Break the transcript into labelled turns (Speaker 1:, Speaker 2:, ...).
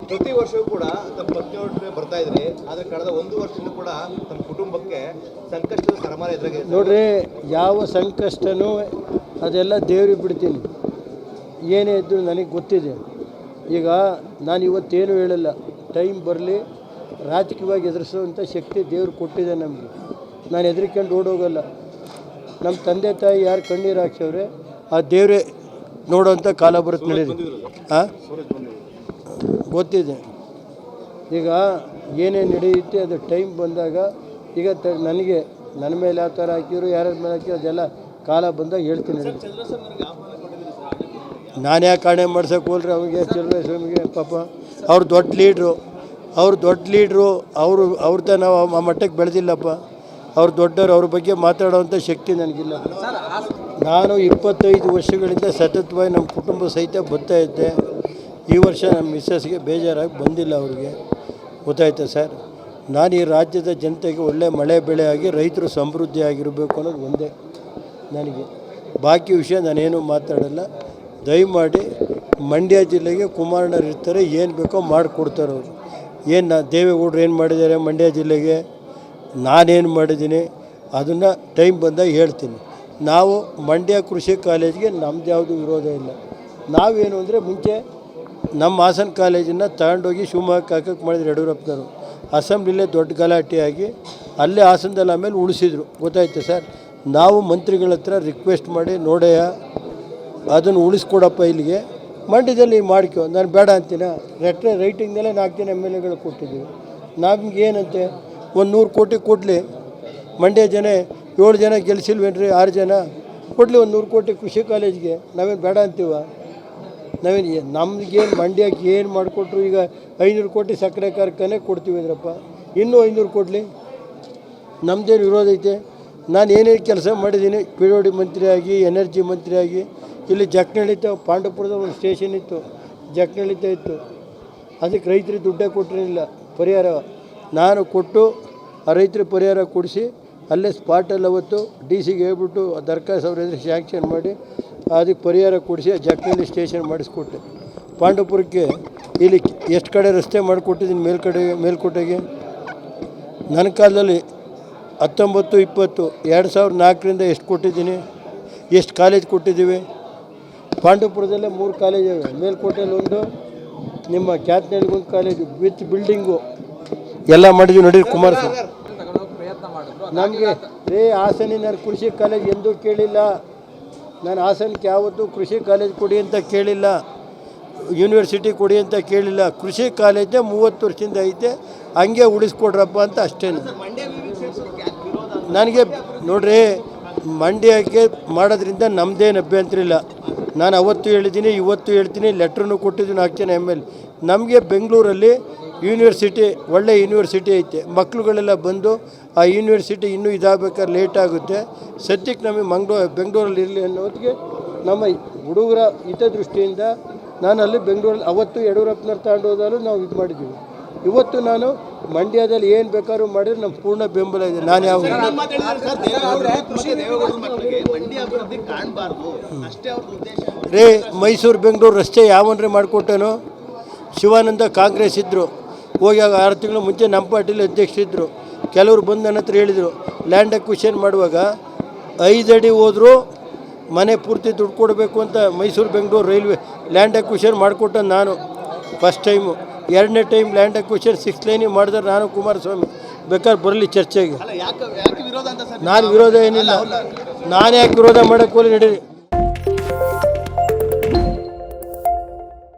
Speaker 1: ಪ್ರತಿ ವರ್ಷವೂ ಕೂಡ ತಮ್ಮ ಪತ್ನಿಯೊಡನೆ ಬರ್ತಾ ಇದ್ರಿ, ಆದರೆ ಕಳೆದ ಒಂದು ವರ್ಷದಿಂದ ಕೂಡ ತಮ್ಮ ಕುಟುಂಬಕ್ಕೆ ಸಂಕಷ್ಟದ ಸರಮಾಲೆ ಎದುರಾಗಿದೆ.
Speaker 2: ನೋಡ್ರಿ, ಯಾವ ಸಂಕಷ್ಟನೂ ಅದೆಲ್ಲ ದೇವ್ರಿಗೆ ಬಿಡ್ತೀನಿ. ಏನೇ ಇದ್ದರೂ ನನಗೆ ಗೊತ್ತಿದೆ. ಈಗ ನಾನು ಇವತ್ತೇನು ಹೇಳಲ್ಲ, ಟೈಮ್ ಬರಲಿ, ರಾಜಕೀಯವಾಗಿ ಎದುರಿಸುವಂಥ ಶಕ್ತಿ ದೇವ್ರು ಕೊಟ್ಟಿದೆ ನಮಗೆ. ನಾನು ಹೆದರ್ಕೊಂಡು ಓಡೋಗಲ್ಲ. ನಮ್ಮ ತಂದೆ ತಾಯಿ ಯಾರು ಕಣ್ಣೀರು ಹಾಕ್ಸವ್ರೆ ಆ ದೇವರೇ ನೋಡೋವಂಥ ಕಾಲ ಬರುತ್ತೆ. ನಡೀರಿ, ಹಾಂ, ಗೊತ್ತಿದೆ. ಈಗ ಏನೇ ನಡೆಯುತ್ತೆ ಅದು ಟೈಮ್ ಬಂದಾಗ, ಈಗ ನನಗೆ ನನ್ನ ಮೇಲೆ ಯಾವ ಥರ ಹಾಕಿದ್ರು, ಯಾರ್ಯಾರ ಮೇಲೆ ಹಾಕಿದ್ರು, ಅದೆಲ್ಲ ಕಾಲ ಬಂದಾಗ ಹೇಳ್ತೀನಿ. ನಾನು ಯಾಕೆ ಕಾಣೆ ಮಾಡ್ಸೋಕೆ ಹೋಲ್ರಿ ಅವ್ರಿಗೆ, ಚಂದ್ರ ಸ್ವಾಮಿಗೆ. ಪಾಪ ಅವ್ರು ದೊಡ್ಡ ಲೀಡ್ರು, ಅವ್ರದ್ದು ನಾವು ಆ ಮಟ್ಟಕ್ಕೆ ಬೆಳೆದಿಲ್ಲಪ್ಪ. ಅವ್ರು ದೊಡ್ಡವರು, ಅವ್ರ ಬಗ್ಗೆ ಮಾತಾಡೋವಂಥ ಶಕ್ತಿ ನನಗಿಲ್ಲ. ನಾನು 25 ವರ್ಷಗಳಿಂದ ಸತತವಾಗಿ ನಮ್ಮ ಕುಟುಂಬ ಸಹಿತ ಬರ್ತಾ ಇದ್ದೆ. ಈ ವರ್ಷ ನಮ್ಮ ಮಿಸ್ಸಸ್ಗೆ ಬೇಜಾರಾಗಿ ಬಂದಿಲ್ಲ ಅವ್ರಿಗೆ, ಗೊತ್ತಾಯ್ತಾ ಸರ್. ನಾನು ಈ ರಾಜ್ಯದ ಜನತೆಗೆ ಒಳ್ಳೆ ಮಳೆ ಬೆಳೆ ಆಗಿ ರೈತರು ಸಮೃದ್ಧಿ ಆಗಿರಬೇಕು ಅನ್ನೋದು ಒಂದೇ ನನಗೆ. ಬಾಕಿ ವಿಷಯ ನಾನೇನು ಮಾತಾಡಲ್ಲ. ದಯಮಾಡಿ ಮಂಡ್ಯ ಜಿಲ್ಲೆಗೆ ಕುಮಾರಣ್ಣರು ಇರ್ತಾರೆ, ಏನು ಬೇಕೋ ಮಾಡಿಕೊಡ್ತಾರೆ ಅವರು. ಏನು ದೇವೇಗೌಡರು ಏನು ಮಾಡಿದ್ದಾರೆ ಮಂಡ್ಯ ಜಿಲ್ಲೆಗೆ, ನಾನೇನು ಮಾಡಿದ್ದೀನಿ ಅದನ್ನು ಟೈಮ್ ಬಂದಾಗ ಹೇಳ್ತೀನಿ. ನಾವು ಮಂಡ್ಯ ಕೃಷಿ ಕಾಲೇಜಿಗೆ ನಮ್ಮದು ಯಾವುದು ವಿರೋಧ ಇಲ್ಲ. ನಾವೇನು ಅಂದರೆ ಮುಂಚೆ ನಮ್ಮ ಹಾಸನ ಕಾಲೇಜನ್ನು ತಗೊಂಡೋಗಿ ಶಿವಮೊಗ್ಗಕ್ಕೆ ಹಾಕಕ್ಕೆ ಮಾಡಿದ್ರು ಯಡಿಯೂರಪ್ಪನವರು. ಅಸೆಂಬ್ಲಿಲೇ ದೊಡ್ಡ ಗಲಾಟೆಯಾಗಿ ಅಲ್ಲೇ ಹಾಸನದಲ್ಲಿ ಆಮೇಲೆ ಉಳಿಸಿದ್ರು, ಗೊತ್ತಾಯ್ತು ಸರ್. ನಾವು ಮಂತ್ರಿಗಳ ಹತ್ರ ರಿಕ್ವೆಸ್ಟ್ ಮಾಡಿ, ನೋಡಯ್ಯ ಅದನ್ನು ಉಳಿಸ್ಕೊಡಪ್ಪ ಇಲ್ಲಿಗೆ, ಮಂಡ್ಯದಲ್ಲಿ ಮಾಡ್ಕೊ. ನಾನು ಬೇಡ ಅಂತೀನ. ರೈಟಿಂಗ್ನಲ್ಲೇ 4 ಜನ MLAಗಳು ಕೊಟ್ಟಿದ್ದೀವಿ. ನಮ್ಗೆ ಏನಂತೆ, ಒಂದು 100 ಕೋಟಿ ಕೊಡಲಿ. ಮಂಡ್ಯ ಜನ 7 ಜನ ಗೆಲ್ಸಿಲ್ವೇನ್ರಿ, 6 ಜನ ಕೊಡಲಿ, ಒಂದು 100 ಕೋಟಿ ಕೃಷಿ ಕಾಲೇಜ್ಗೆ. ನಾವೇನು ಬೇಡ ಅಂತೀವ? ನಾವೇನು ನಮಗೇನು ಮಂಡ್ಯಕ್ಕೆ ಏನು ಮಾಡಿಕೊಟ್ರು? ಈಗ 500 ಕೋಟಿ ಸಕ್ಕರೆ ಕಾರ್ಖಾನೆ ಕೊಡ್ತೀವಿ ಅಂದ್ರಪ್ಪ, ಇನ್ನೂ 500 ಕೊಡಲಿ. ನಮ್ಮದೇನು ವಿರೋಧ ಐತೆ? ನಾನು ಏನೇನು ಕೆಲಸ ಮಾಡಿದ್ದೀನಿ, PWD ಮಂತ್ರಿಯಾಗಿ, ಎನರ್ಜಿ ಮಂತ್ರಿಯಾಗಿ. ಇಲ್ಲಿ ಜಕ್ನಳ್ಳಿತ ಪಾಂಡವಪುರದ ಒಂದು ಸ್ಟೇಷನ್ ಇತ್ತು, ಜಕ್ನಳ್ಳಿತ ಇತ್ತು. ಅದಕ್ಕೆ ರೈತರಿಗೆ ದುಡ್ಡೇ ಕೊಟ್ಟಿರಲಿಲ್ಲ, ಪರಿಹಾರ ನಾನು ಕೊಟ್ಟು ಆ ರೈತರಿಗೆ ಪರಿಹಾರ ಕೊಡಿಸಿ ಅಲ್ಲೇ ಸ್ಪಾಟಲ್ಲಿ ಅವತ್ತು DC ಗೆ ಹೇಳ್ಬಿಟ್ಟು ದರ್ಖಾಸ್ ಅವ್ರ ಎದುರು ಸ್ಯಾಂಕ್ಷನ್ ಮಾಡಿ ಅದಕ್ಕೆ ಪರಿಹಾರ ಕೊಡಿಸಿ ಜಕ್ನಳ್ಳಿ ಸ್ಟೇಷನ್ ಮಾಡಿಸ್ಕೊಟ್ಟೆ. ಪಾಂಡವಪುರಕ್ಕೆ ಇಲ್ಲಿ ಎಷ್ಟು ಕಡೆ ರಸ್ತೆ ಮಾಡಿಕೊಟ್ಟಿದ್ದೀನಿ, ಮೇಲ್ಕೋಟೆಗೆ. ನನ್ನ ಕಾಲದಲ್ಲಿ 19, 20, 2004ರಿಂದ ಎಷ್ಟು ಕೊಟ್ಟಿದ್ದೀನಿ, ಎಷ್ಟು ಕಾಲೇಜ್ ಕೊಟ್ಟಿದ್ದೀವಿ. ಪಾಂಡವಪುರದಲ್ಲೇ 3 ಕಾಲೇಜ್ ಇವೆ. ಮೇಲ್ಕೋಟೆಯಲ್ಲಿ ಒಂದು, ನಿಮ್ಮ ಕ್ಯಾತ್ನಳ್ಳಿಗೊಂದು ಕಾಲೇಜು ವಿತ್ ಬಿಲ್ಡಿಂಗು ಎಲ್ಲ ಮಾಡಿದ್ವಿ. ನೋಡಿ ಕುಮಾರಸ್ವಾಮಿ ನಮಗೆ ಹಾಸನಿನ ಕೃಷಿ ಕಾಲೇಜ್ ಎಂದೂ ಕೇಳಿಲ್ಲ. ನಾನು ಹಾಸನಕ್ಕೆ ಯಾವತ್ತೂ ಕೃಷಿ ಕಾಲೇಜ್ ಕೊಡಿ ಅಂತ ಕೇಳಿಲ್ಲ, ಯೂನಿವರ್ಸಿಟಿ ಕೊಡಿ ಅಂತ ಕೇಳಿಲ್ಲ. ಕೃಷಿ ಕಾಲೇಜೇ 30 ವರ್ಷದಿಂದ ಐತೆ, ಹಂಗೆ ಉಳಿಸ್ಕೊಡ್ರಪ್ಪ ಅಂತ ಅಷ್ಟೇ. ನನಗೆ ನೋಡ್ರಿ, ಮಂಡ್ಯಕ್ಕೆ ಮಾಡೋದ್ರಿಂದ ನಮ್ಮದೇನು ಅಭ್ಯಂತರ ಇಲ್ಲ. ನಾನು ಅವತ್ತು ಹೇಳಿದ್ದೀನಿ, ಇವತ್ತು ಹೇಳ್ತೀನಿ, ಲೆಟ್ರನ್ನು ಕೊಟ್ಟಿದ್ದೀನಿ 4 ಜನ MLA. ನಮಗೆ ಬೆಂಗಳೂರಲ್ಲಿ ಯೂನಿವರ್ಸಿಟಿ, ಒಳ್ಳೆ ಯೂನಿವರ್ಸಿಟಿ ಐತೆ. ಮಕ್ಕಳುಗಳೆಲ್ಲ ಬಂದು ಆ ಯೂನಿವರ್ಸಿಟಿ ಇನ್ನೂ ಇದಾಗಬೇಕಾದ್ರೆ ಲೇಟ್ ಆಗುತ್ತೆ. ಸದ್ಯಕ್ಕೆ ನಮಗೆ ಬೆಂಗಳೂರಲ್ಲಿ ಇರಲಿ ಅನ್ನೋ ಹೊತ್ತಿಗೆ ನಮ್ಮ ಹುಡುಗರ ಹಿತದೃಷ್ಟಿಯಿಂದ ನಾನು ಅಲ್ಲಿ ಬೆಂಗಳೂರಲ್ಲಿ ಅವತ್ತು ಯಡಿಯೂರಪ್ಪನವ್ರು ತಗೊಂಡೋದಾದ್ರು ನಾವು ಇದು ಮಾಡಿದ್ದೀವಿ. ಇವತ್ತು ನಾನು ಮಂಡ್ಯದಲ್ಲಿ ಏನು ಬೇಕಾದ್ರೂ ಮಾಡಿದ್ರೆ ನಮ್ಮ ಪೂರ್ಣ ಬೆಂಬಲ ಇದೆ. ನಾನು ಯಾವ ರೇ ಮೈಸೂರು ಬೆಂಗಳೂರು ರಸ್ತೆ ಯಾವನ್ರಿ ಮಾಡಿಕೊಟ್ಟೇನೋ? ಶಿವಾನಂದ ಕಾಂಗ್ರೆಸ್ ಇದ್ದರು, ಹೋಗಿ ಆಗ 6 ತಿಂಗಳು ಮುಂಚೆ ನಮ್ಮ ಪಾರ್ಟಿಲಿ ಅಧ್ಯಕ್ಷರಿದ್ದರು. ಕೆಲವರು ಬಂದು ನನ್ನ ಹತ್ರ ಹೇಳಿದರು, ಲ್ಯಾಂಡ್ ಅಕ್ವಿಷನ್ ಮಾಡುವಾಗ 5 ಅಡಿ ಹೋದರೂ ಮನೆ ಪೂರ್ತಿ ದುಡ್ಡು ಕೊಡಬೇಕು ಅಂತ Mysuru Bengaluru railway land acquisition ಮಾಡಿಕೊಟ್ಟ ನಾನು ಫಸ್ಟ್ ಟೈಮು. 2ನೇ ಟೈಮ್ ಲ್ಯಾಂಡ್ ಅಕ್ವಿಷನ್ 6 ಲೈನಿಗೆ ಮಾಡಿದ್ರೆ ನಾನು ಕುಮಾರಸ್ವಾಮಿ. ಬೇಕಾದ್ರೆ ಬರಲಿ ಚರ್ಚೆಗೆ. ನಾನು ವಿರೋಧ ಏನಿಲ್ಲ. ನಾನು ಯಾಕೆ ವಿರೋಧ ಮಾಡೋಕ್ಕೆ ಹೋಗಿ ನಡೀರಿ.